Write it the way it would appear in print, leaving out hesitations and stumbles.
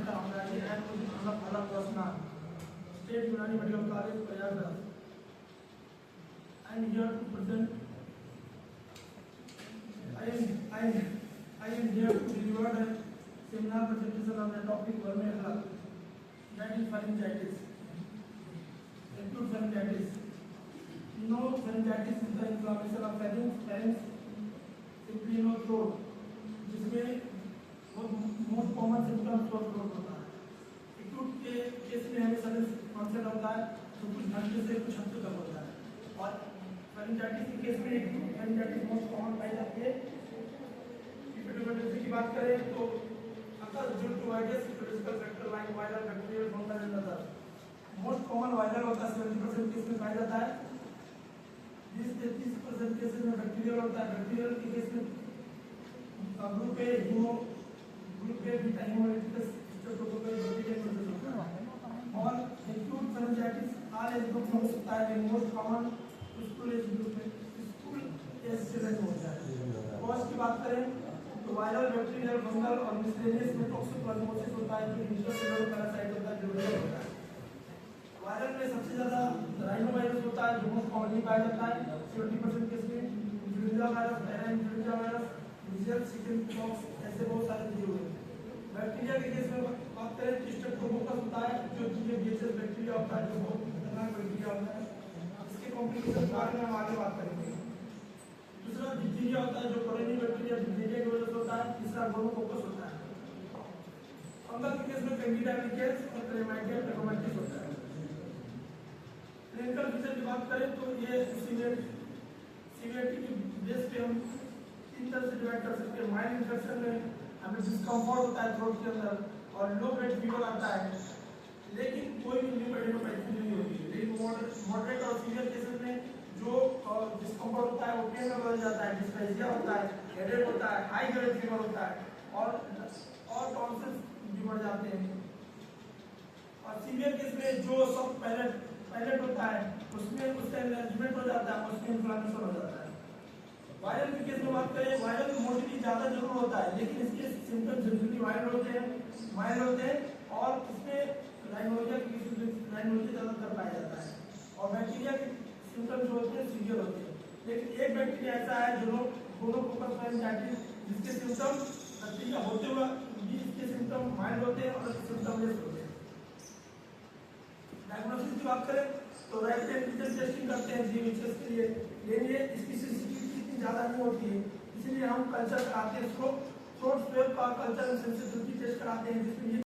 Dr. Amrani and Muhammad Alam Rosnan, State Unani Medical College, Prayagraj. I am here to present. I am here to deliver a seminar presentation on the topic Vermeer health, that is pharyngitis, acute pharyngitis. You know, pharyngitis is the inflammation of pharynx, simply no throat, जिसमें most common symptom throat होता है। Acute के case में हमें sudden onset होता है, तो कुछ घंटे से कुछ हफ्ते तक होता है, और फैरिंजाइटिस के केस में एक्यूट फैरिंजाइटिस मोस्ट कॉमन पाई जाती है। की बात करें तो अक्सर due to virus physical factor like viral, bacterial, fungal and other. Most common viral होता है, 70% केस में पाया जाता है। 20-30% केसेस में बैक्टीरियल होता है। बैक्टीरियल के केस में group A beta haemolytic streptococcal bacterial होता है। और acute pharyngitis all age group में हो सकता है, most common school age group में, स्कूल एज चिल्ड्रन होता है। कॉज की बात करें तो वायरल, बैक्टीरियल, फंगल और मिसलेनियस में टॉक्सिकोप्लाज्मोसिस होता है, जो इंट्रासेलुलर पैरासाइट होता है, जो होता है। वायरल में सबसे ज्यादा राइनोवायरस होता है, जो मोस्ट कॉमनली पाया जाता है 70% केस में। Influenza virus, para influenza virus, measles, chicken pox, ऐसे बहुत सारे दिए हुए हैं। बैक्टीरिया के केस में बात करें तो स्ट्रेप्टोकोकस होता है, जो जीएबीएचएस बैक्टीरिया होता है, जो बहुत खतरनाक बैक्टीरिया होता है। इसके कॉम्प्लिकेशन के बारे में हम आगे बात करेंगे। दूसरा डिप्थीरिया होता है, जो कोरोनी बैक्टीरिया डिप्थीरिया की वजह से होता है। तीसरा गोनोकोकस होता है। फंगल के केस में कैंडिडा निकेल्स और क्लेमाइडिया ट्रकोमाटिस होता है। क्लिनिकल फीचर की बात करें तो ये सीवियरिटी की बेस पे हम तीन तरह से डिवाइड कर सकते हैं। माइल्ड इन्फेक्शन में हमें डिस्कम्फर्ट होता है थ्रोट के अंदर, और लो ग्रेड फीवर आता है, लेकिन कोई भी न्यू एडेनोपाइथी नहीं होती है। लेकिन मॉडरेट और सीवियर केसेस में जो डिस्कम्फर्ट होता है वो पेन में बदल जाता है, डिस्पेजिया होता है, हेडेक होता है, हाई ग्रेड फीवर होता है, और टॉन्सिल्स भी बढ़ जाते हैं। और सीवियर केस में जो सब पैलेट होता है उसमें उसका एनलार्जमेंट हो जाता है, उसमें इन्फ्लेमेशन हो जाता है। वायरल के केस में बात करें, वायरल मोस्टली ज्यादा जरूर होता है, लेकिन इसके सिम्टम्स जनरली माइल्ड होते हैं, और इसमें राइनोलजिया के केस में राइनोलजिया ज्यादातर पाया जाता है। और बैक्टीरिया के सिम्टम्स जो होते हैं सीवियर होते हैं, लेकिन एक बैक्टीरिया ऐसा है जो गोनोकोकस फैरिंजाइटिस, जिसके सिम्टम्स बैक्टीरिया होते हुए भी इसके सिम्टम माइल्ड होते हैं और सिम्टम लेस होते हैं। डायग्नोसिस की बात करें तो रैपिड एंटीजन टेस्टिंग करते हैं जीएचएस के लिए, लेकिन इसकी सेंसिटिविटी इतनी ज्यादा नहीं होती है, इसलिए हम कल्चर कराते हैं, थ्रोट स्वेब का कल्चर सेंसिटिविटी टेस्ट कराते हैं, जिसमें